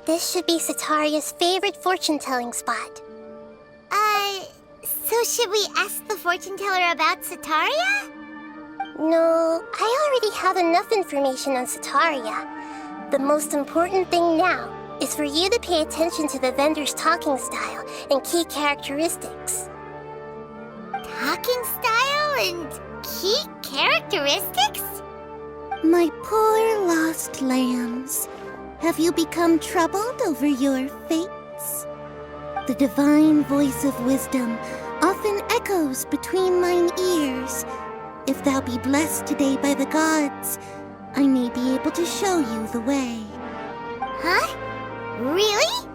This should be Sataria's favorite fortune-telling spot. So should we ask the fortune teller about Sataria? No, I already have enough information on Sataria. The most important thing now is for you to pay attention to the vendor's talking style and key characteristics. Talking style and key characteristics? My poor lost lambs, have you become troubled over your fates? The divine voice of wisdom often echoes between mine ears. If thou be blessed today by the gods, I may be able to show you the way. Huh? Really?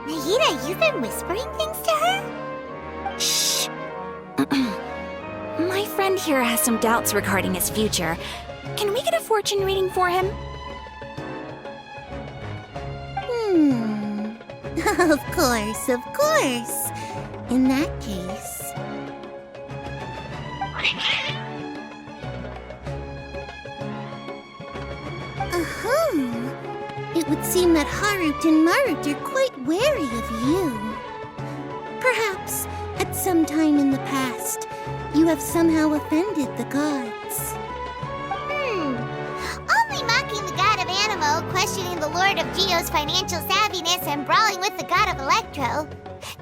Nahida, you've been whispering things to her? Shh. My friend here has some doubts regarding his future. Can we get a fortune reading for him? Of course, of course. In that case... It would seem that Harut and Marut are quite wary of you. Perhaps, at some time in the past, you have somehow offended the gods. Only mocking the god of Animo, questioning the lord of Geo's financial savviness, and brawling with the god of Electro.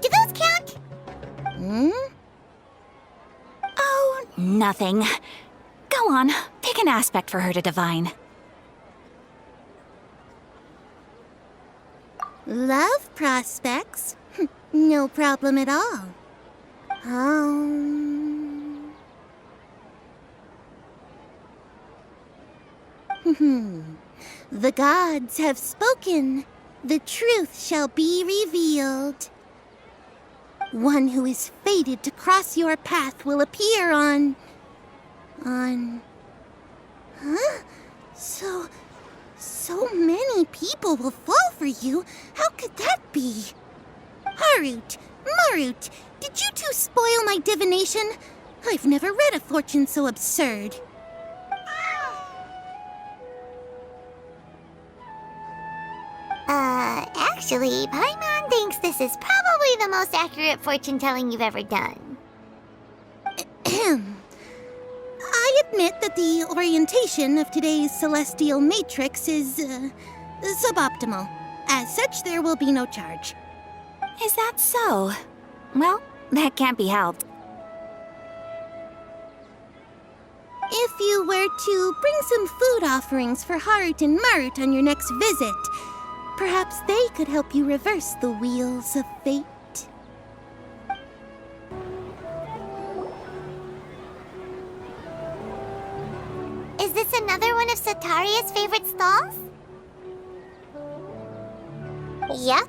Do those count? Oh, nothing. Go on, pick an aspect for her to divine. Love prospects? No problem at all. The gods have spoken. The truth shall be revealed. One who is fated to cross your path will appear on... Huh? So many people will fall for you. How could that be? Harut, Marut, did you two spoil my divination? I've never read a fortune so absurd. Actually, Paimon thinks this is probably the most accurate fortune-telling you've ever done. I admit that the orientation of today's celestial matrix is, suboptimal. As such, there will be no charge. Is that so? Well, that can't be helped. If you were to bring some food offerings for Harut and Marut on your next visit, perhaps they could help you reverse the wheels of fate. Is this another one of Sataria's favorite stalls? Yep,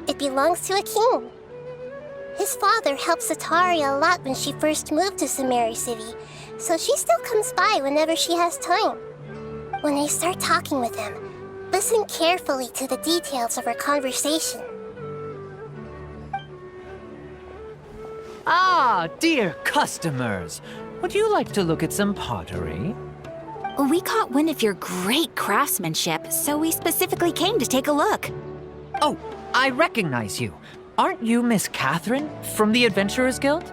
it belongs to a king. His father helped Sataria a lot when she first moved to Samari City, so she still comes by whenever she has time. When I start talking with him, listen carefully to the details of our conversation. Ah, dear customers! Would you like to look at some pottery? We caught wind of your great craftsmanship, so we specifically came to take a look. Oh, I recognize you. Aren't you Miss Catherine from the Adventurers Guild?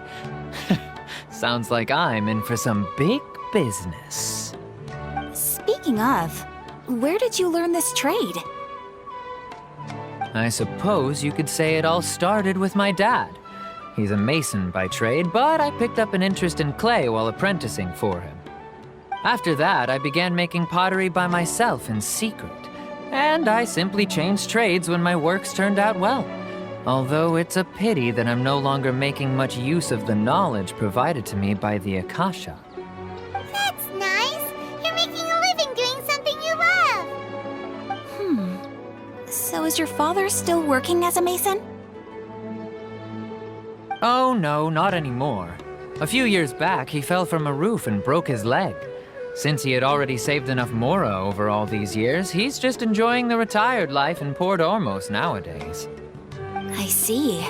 Sounds like I'm in for some big business. Speaking of, where did you learn this trade? I suppose you could say it all started with my dad. He's a mason by trade, but I picked up an interest in clay while apprenticing for him. After that, I began making pottery by myself in secret, and I simply changed trades when my works turned out well. Although it's a pity that I'm no longer making much use of the knowledge provided to me by the Akasha. That's nice. You're making a living doing something you love. So is your father still working as a mason? Oh no, not anymore. A few years back, he fell from a roof and broke his leg. Since he had already saved enough Mora over all these years, he's just enjoying the retired life in Port Ormos nowadays. I see.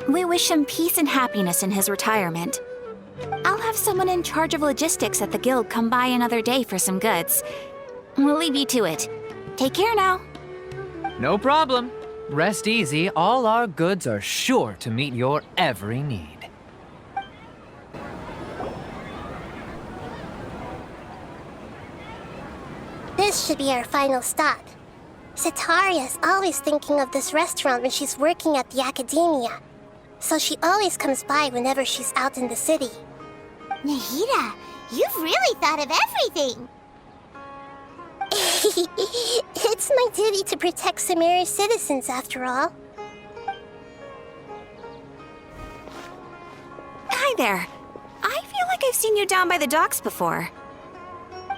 We wish him peace and happiness in his retirement. I'll have someone in charge of logistics at the guild come by another day for some goods. We'll leave you to it. Take care now. No problem. Rest easy, all our goods are sure to meet your every need. This should be our final stop. Setaria always thinking of this restaurant when she's working at the academia, so she always comes by whenever she's out in the city. Nahida, you've really thought of everything! It's my duty to protect Samari's citizens, after all. Hi there. I feel like I've seen you down by the docks before.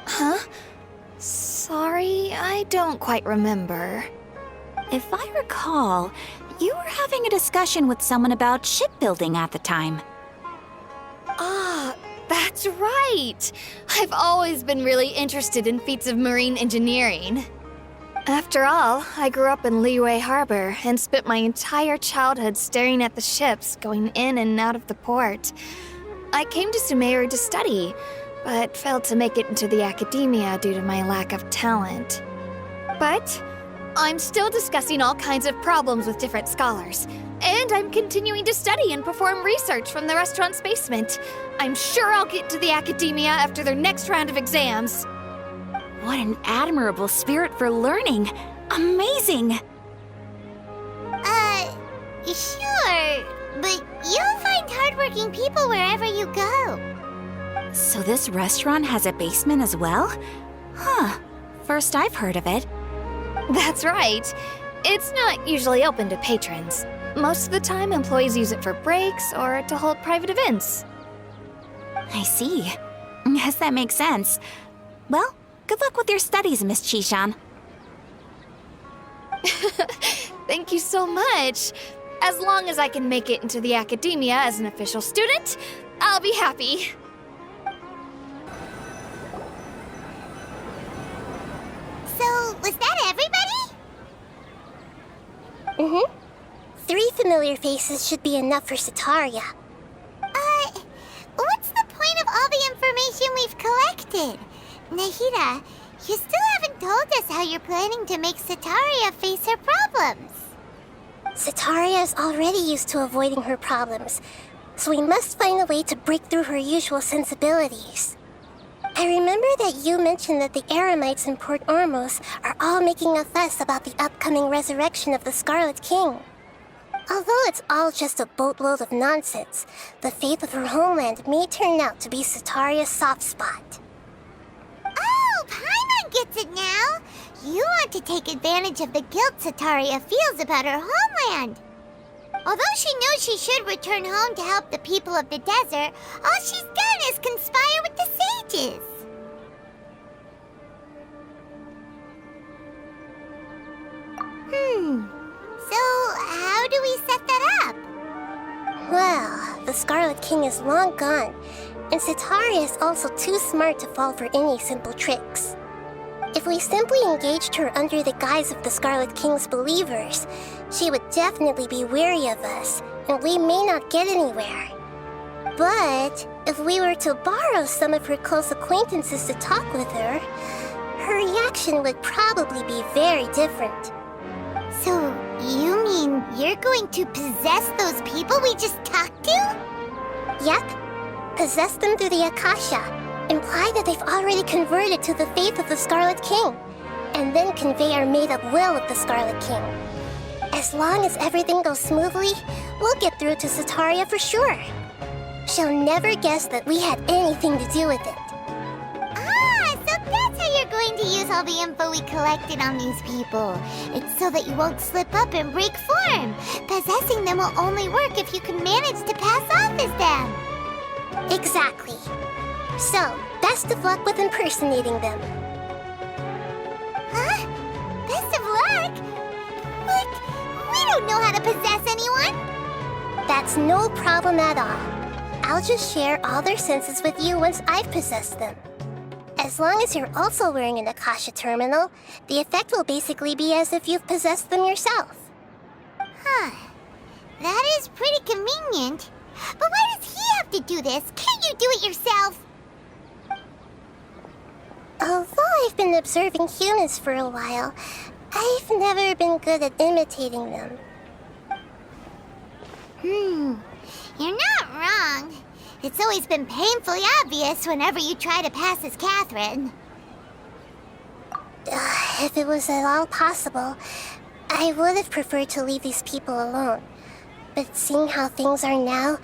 Huh? Sorry, I don't quite remember. If I recall, you were having a discussion with someone about shipbuilding at the time. Ah, that's right! I've always been really interested in feats of marine engineering. After all, I grew up in Liyue Harbor and spent my entire childhood staring at the ships going in and out of the port. I came to Sumeru to study, but failed to make it into the academia due to my lack of talent. But I'm still discussing all kinds of problems with different scholars, and I'm continuing to study and perform research from the restaurant's basement. I'm sure I'll get to the academia after their next round of exams. What an admirable spirit for learning! Amazing! Sure, but you'll find hardworking people wherever you go. So this restaurant has a basement as well? Huh. First I've heard of it. That's right. It's not usually open to patrons. Most of the time, employees use it for breaks or to hold private events. I see. Yes, that makes sense. Well, good luck with your studies, Miss Chishan. Thank you so much. As long as I can make it into the academia as an official student, I'll be happy. So, was that everybody? Mm-hmm. 3 familiar faces should be enough for Setaria. What's the point of all the information we've collected? Nahida, you still haven't told us how you're planning to make Setaria face her problems. Setaria is already used to avoiding her problems, so we must find a way to break through her usual sensibilities. I remember that you mentioned that the Eremites in Port Ormos are all making a fuss about the upcoming resurrection of the Scarlet King. Although it's all just a boatload of nonsense, the fate of her homeland may turn out to be Setaria's soft spot. Oh, Paimon gets it now! You want to take advantage of the guilt Setaria feels about her homeland. Although she knows she should return home to help the people of the desert, all she's done is conspire with the sages. So how do we set that up? Well, the Scarlet King is long gone, and Setaria is also too smart to fall for any simple tricks. If we simply engaged her under the guise of the Scarlet King's believers, she would definitely be wary of us, and we may not get anywhere. But if we were to borrow some of her close acquaintances to talk with her, her reaction would probably be very different. So, you mean you're going to possess those people we just talked to? Yep. Possess them through the Akasha. Imply that they've already converted to the faith of the Scarlet King, and then convey our made-up will of the Scarlet King. As long as everything goes smoothly, we'll get through to Setaria for sure. She'll never guess that we had anything to do with it. Ah, so that's how you're going to use all the info we collected on these people. It's so that you won't slip up and break form. Possessing them will only work if you can manage to pass off as them. Exactly. So, best of luck with impersonating them. Huh? Best of luck? But we don't know how to possess anyone. That's no problem at all. I'll just share all their senses with you once I've possessed them. As long as you're also wearing an Akasha terminal, the effect will basically be as if you've possessed them yourself. Huh. That is pretty convenient. But why does he have to do this? Can't you do it yourself? Although I've been observing humans for a while, I've never been good at imitating them. You're not wrong. It's always been painfully obvious whenever you try to pass as Catherine. If it was at all possible, I would have preferred to leave these people alone. But seeing how things are now,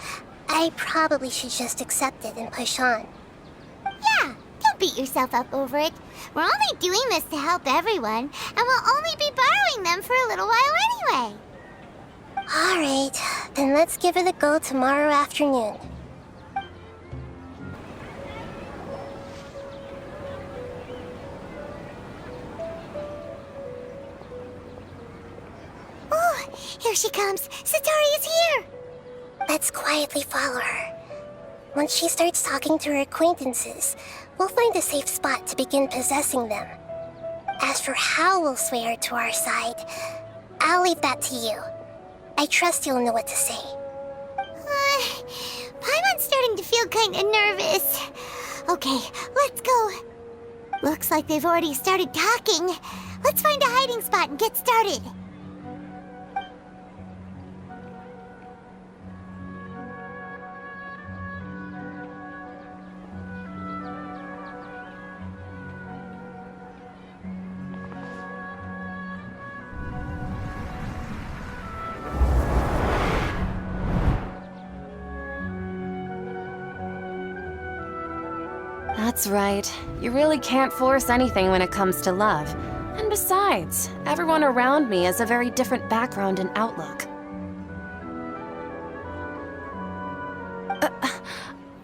I probably should just accept it and push on. Yeah, don't beat yourself up over it. We're only doing this to help everyone, and we'll only be borrowing them for a little while anyway. Alright, then let's give it a go tomorrow afternoon. Oh, here she comes. Satari is here. Let's quietly follow her. Once she starts talking to her acquaintances, we'll find a safe spot to begin possessing them. As for how we'll sway her to our side, I'll leave that to you. I trust you'll know what to say. Paimon's starting to feel kind of nervous. Okay, let's go. Looks like they've already started talking. Let's find a hiding spot and get started. That's right. You really can't force anything when it comes to love. And besides, everyone around me has a very different background and outlook.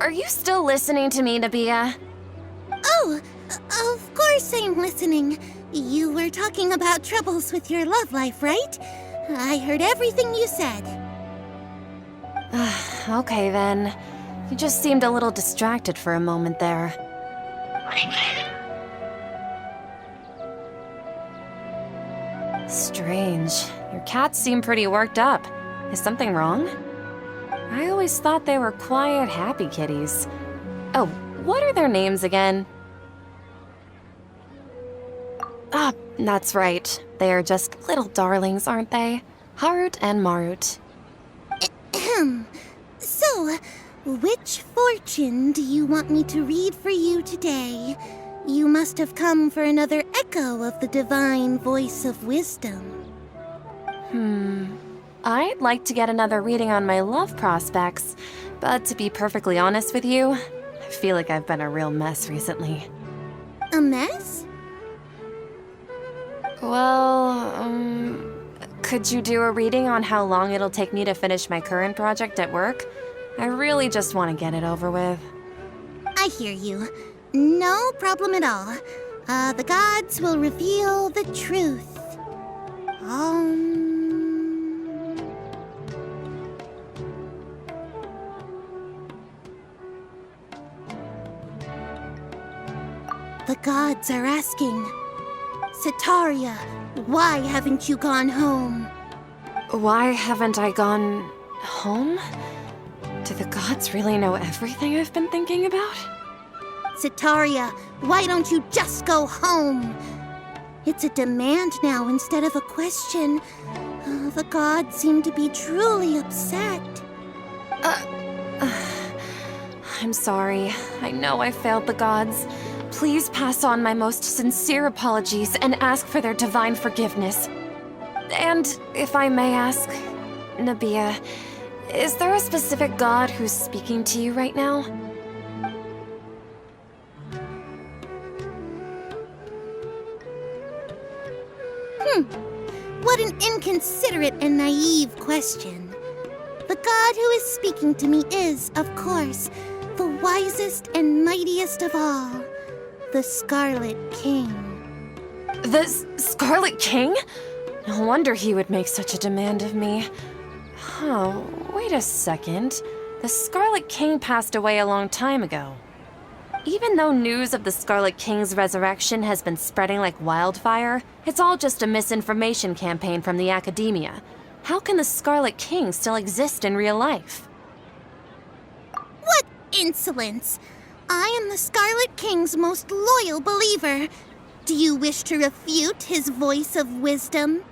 Are you still listening to me, Nabia? Oh, of course I'm listening. You were talking about troubles with your love life, right? I heard everything you said. Okay then. You just seemed a little distracted for a moment there. Strange. Your cats seem pretty worked up. Is something wrong? I always thought they were quiet, happy kitties. Oh, what are their names again? Ah, that's right. They are just little darlings, aren't they? Harut and Marut. So, which fortune do you want me to read for you today? You must have come for another echo of the divine voice of wisdom. I'd like to get another reading on my love prospects, but to be perfectly honest with you, I feel like I've been a real mess recently. A mess? Well, could you do a reading on how long it'll take me to finish my current project at work? I really just want to get it over with. I hear you. No problem at all. The gods will reveal the truth. The gods are asking, Setaria, why haven't you gone home? Why haven't I gone home? Do the gods really know everything I've been thinking about? Setaria, why don't you just go home? It's a demand now instead of a question. The gods seem to be truly upset. I'm sorry. I know I failed the gods. Please pass on my most sincere apologies and ask for their divine forgiveness. And if I may ask, Nabia, is there a specific god who's speaking to you right now? What an inconsiderate and naive question. The god who is speaking to me is, of course, the wisest and mightiest of all, the Scarlet King. The Scarlet King? No wonder he would make such a demand of me. Oh, wait a second. The Scarlet King passed away a long time ago. Even though news of the Scarlet King's resurrection has been spreading like wildfire, it's all just a misinformation campaign from the academia. How can the Scarlet King still exist in real life? What insolence! I am the Scarlet King's most loyal believer. Do you wish to refute his voice of wisdom?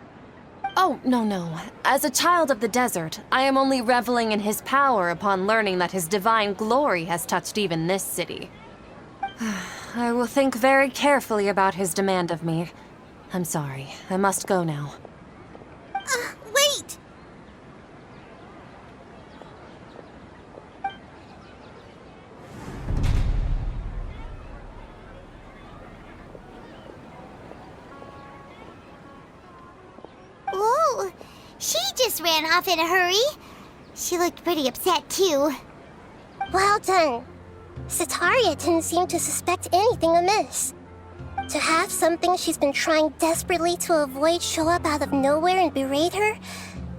Oh, no. As a child of the desert, I am only reveling in his power upon learning that his divine glory has touched even this city. I will think very carefully about his demand of me. I'm sorry. I must go now. Wait! Whoa! She just ran off in a hurry. She looked pretty upset, too. Well done. Sataria didn't seem to suspect anything amiss. To have something she's been trying desperately to avoid show up out of nowhere and berate her,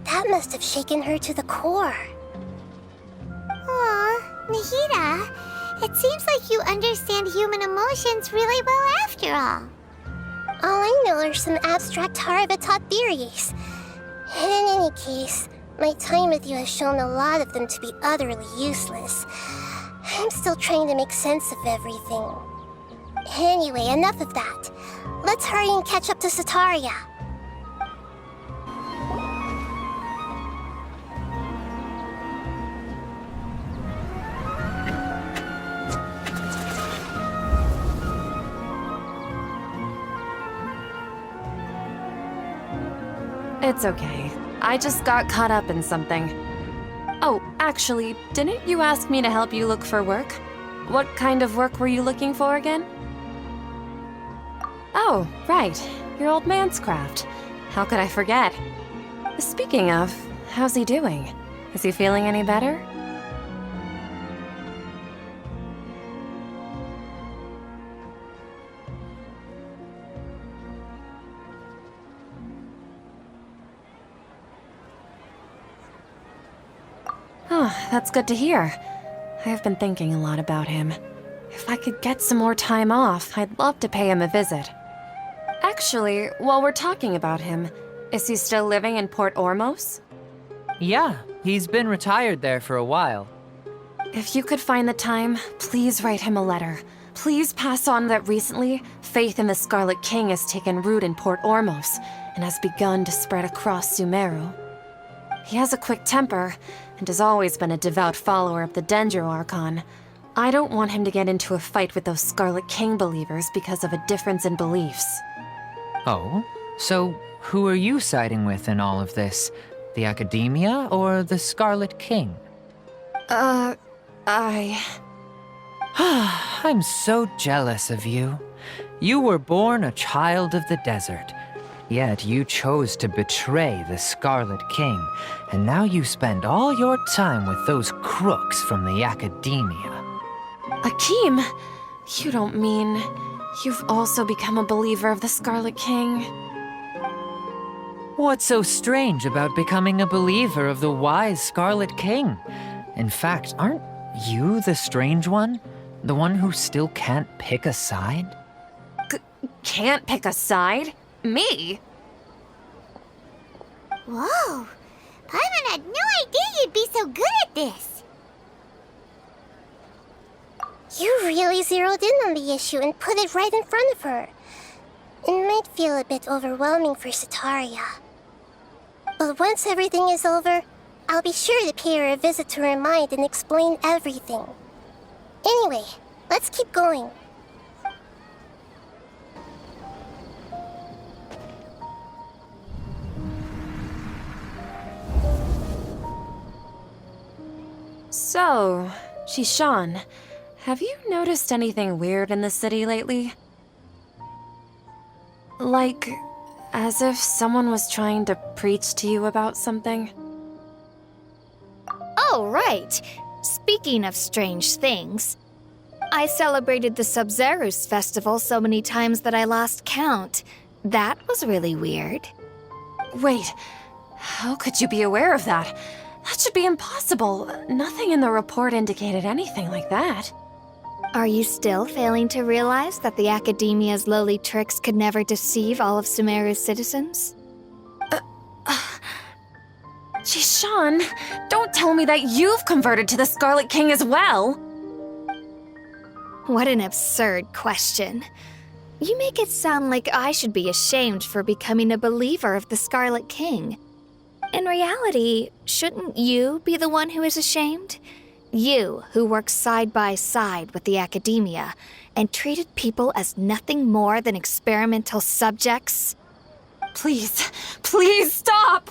that must have shaken her to the core. Aw, Nahida, it seems like you understand human emotions really well after all. All I know are some abstract Harabatot theories. And in any case, my time with you has shown a lot of them to be utterly useless. I'm still trying to make sense of everything. Anyway, enough of that. Let's hurry and catch up to Sataria. It's okay. I just got caught up in something. Oh, actually, didn't you ask me to help you look for work? What kind of work were you looking for again? Oh, right. Your old man's craft. How could I forget? Speaking of, how's he doing? Is he feeling any better? Oh, that's good to hear. I've been thinking a lot about him. If I could get some more time off, I'd love to pay him a visit. Actually, while we're talking about him, is he still living in Port Ormos? Yeah, he's been retired there for a while. If you could find the time, please write him a letter. Please pass on that recently, faith in the Scarlet King has taken root in Port Ormos and has begun to spread across Sumeru. He has a quick temper and has always been a devout follower of the Dendro Archon. I don't want him to get into a fight with those Scarlet King believers because of a difference in beliefs. Oh? So, who are you siding with in all of this? The Academia or the Scarlet King? I'm so jealous of you. You were born a child of the desert, yet you chose to betray the Scarlet King, and now you spend all your time with those crooks from the Academia. Akeem, you don't mean you've also become a believer of the Scarlet King? What's so strange about becoming a believer of the wise Scarlet King? In fact, aren't you the strange one? The one who still can't pick a side? Can't pick a side? Me? Whoa! Paimon had no idea you'd be so good at this. You really zeroed in on the issue and put it right in front of her. It might feel a bit overwhelming for Sataria. But once everything is over, I'll be sure to pay her a visit to her mind and explain everything. Anyway, let's keep going. So, Shishan, have you noticed anything weird in the city lately? Like, as if someone was trying to preach to you about something? Oh, right. Speaking of strange things, I celebrated the Sub-Zerus festival so many times that I lost count. That was really weird. Wait, how could you be aware of that? That should be impossible. Nothing in the report indicated anything like that. Are you still failing to realize that the Academia's lowly tricks could never deceive all of Sumeru's citizens? Shishan, don't tell me that you've converted to the Scarlet King as well! What an absurd question. You make it sound like I should be ashamed for becoming a believer of the Scarlet King. In reality, shouldn't you be the one who is ashamed? You, who works side by side with the academia and treated people as nothing more than experimental subjects? Please, please stop!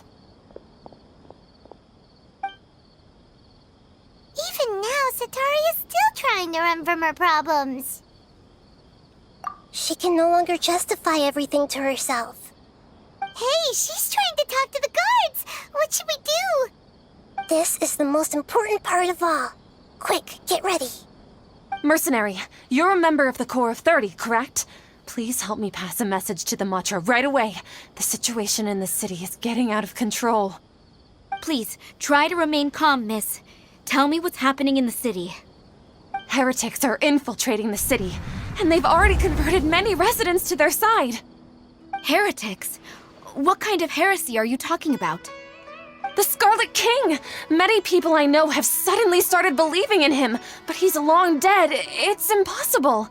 Even now, Sataria is still trying to run from her problems. She can no longer justify everything to herself. Hey, she's trying to talk to the guards! What should we do? This is the most important part of all. Quick, get ready. Mercenary, you're a member of the Corps of 30, correct? Please help me pass a message to the Matcha right away. The situation in the city is getting out of control. Please, try to remain calm, miss. Tell me what's happening in the city. Heretics are infiltrating the city, and they've already converted many residents to their side. Heretics? What kind of heresy are you talking about? The Scarlet King! Many people I know have suddenly started believing in him, but he's long dead. It's impossible.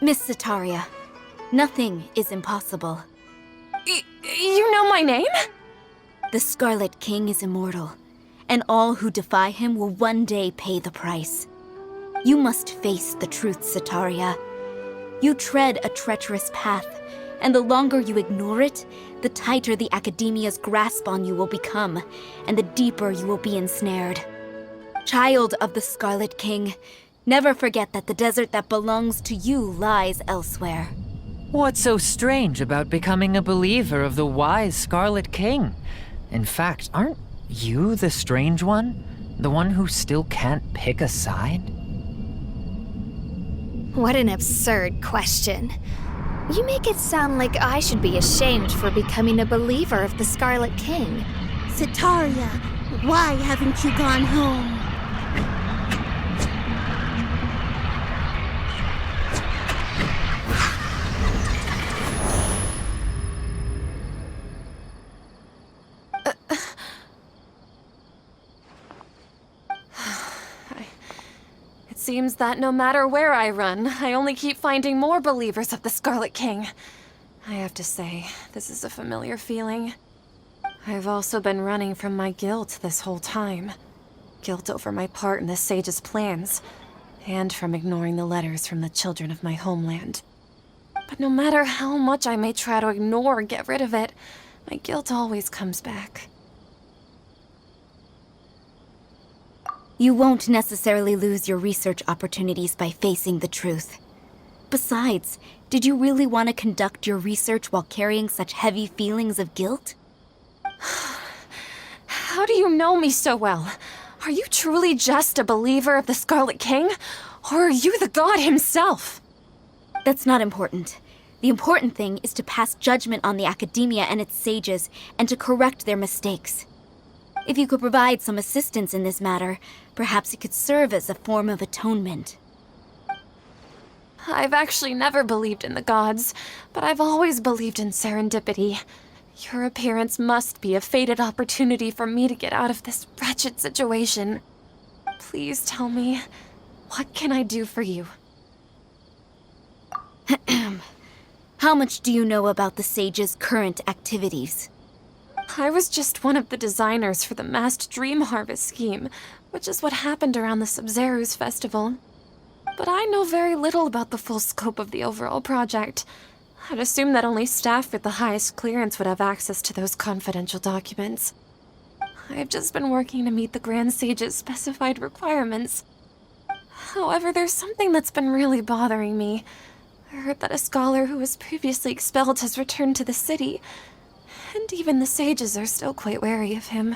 Miss Sataria, nothing is impossible. You know my name? The Scarlet King is immortal, and all who defy him will one day pay the price. You must face the truth, Sataria. You tread a treacherous path, and the longer you ignore it, the tighter the Academia's grasp on you will become, and the deeper you will be ensnared. Child of the Scarlet King, never forget that the desert that belongs to you lies elsewhere. What's so strange about becoming a believer of the wise Scarlet King? In fact, aren't you the strange one? The one who still can't pick a side? What an absurd question. You make it sound like I should be ashamed for becoming a believer of the Scarlet King. Sataria, why haven't you gone home? It seems that no matter where I run, I only keep finding more believers of the Scarlet King. I have to say, this is a familiar feeling. I've also been running from my guilt this whole time. Guilt over my part in the Sage's plans, and from ignoring the letters from the children of my homeland. But no matter how much I may try to ignore or get rid of it, my guilt always comes back. You won't necessarily lose your research opportunities by facing the truth. Besides, did you really want to conduct your research while carrying such heavy feelings of guilt? How do you know me so well? Are you truly just a believer of the Scarlet King? Or are you the god himself? That's not important. The important thing is to pass judgment on the Academia and its sages, and to correct their mistakes. If you could provide some assistance in this matter, perhaps it could serve as a form of atonement. I've actually never believed in the gods, but I've always believed in serendipity. Your appearance must be a fated opportunity for me to get out of this wretched situation. Please tell me, what can I do for you? How much do you know about the sage's current activities? I was just one of the designers for the massed dream harvest scheme, which is what happened around the Sub-Zeru's festival. But I know very little about the full scope of the overall project. I'd assume that only staff with the highest clearance would have access to those confidential documents. I've just been working to meet the Grand Sage's specified requirements. However, there's something that's been really bothering me. I heard that a scholar who was previously expelled has returned to the city, and even the sages are still quite wary of him.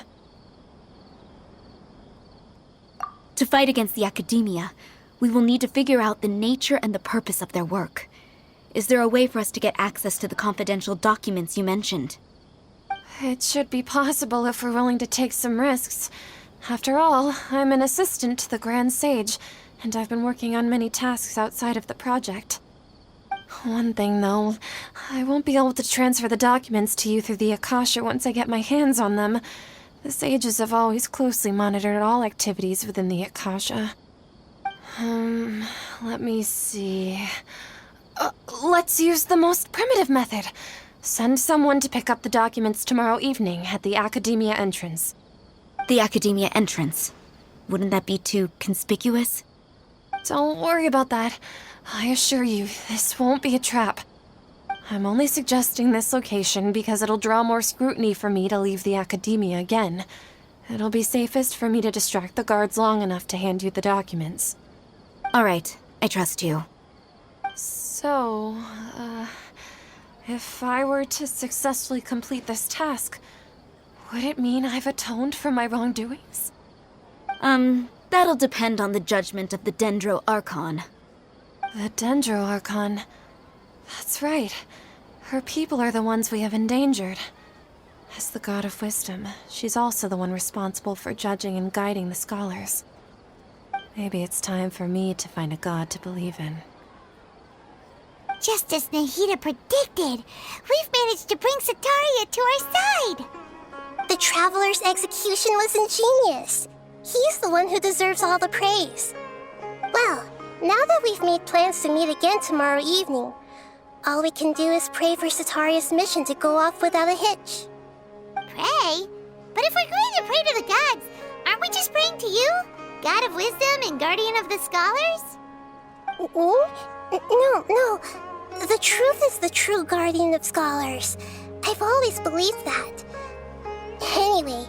To fight against the Academia, we will need to figure out the nature and the purpose of their work. Is there a way for us to get access to the confidential documents you mentioned? It should be possible if we're willing to take some risks. After all, I'm an assistant to the Grand Sage, and I've been working on many tasks outside of the project. One thing, though, I won't be able to transfer the documents to you through the Akasha once I get my hands on them. The sages have always closely monitored all activities within the Akasha. Let me see. Let's use the most primitive method. Send someone to pick up the documents tomorrow evening at the Academia entrance. The Academia entrance. Wouldn't that be too conspicuous? Don't worry about that. I assure you, this won't be a trap. I'm only suggesting this location because it'll draw more scrutiny for me to leave the Academia again. It'll be safest for me to distract the guards long enough to hand you the documents. All right, I trust you. So, if I were to successfully complete this task, would it mean I've atoned for my wrongdoings? That'll depend on the judgment of the Dendro Archon. The Dendro Archon. That's right. Her people are the ones we have endangered. As the God of Wisdom, she's also the one responsible for judging and guiding the scholars. Maybe it's time for me to find a god to believe in. Just as Nahida predicted, we've managed to bring Sataria to our side! The Traveler's execution was ingenious. He's the one who deserves all the praise. Well, now that we've made plans to meet again tomorrow evening, all we can do is pray for Sataria's mission to go off without a hitch. Pray? But if we're going to pray to the gods, aren't we just praying to you? God of Wisdom and Guardian of the Scholars? No. The truth is the true Guardian of Scholars. I've always believed that. Anyway,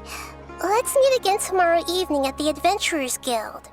let's meet again tomorrow evening at the Adventurers Guild.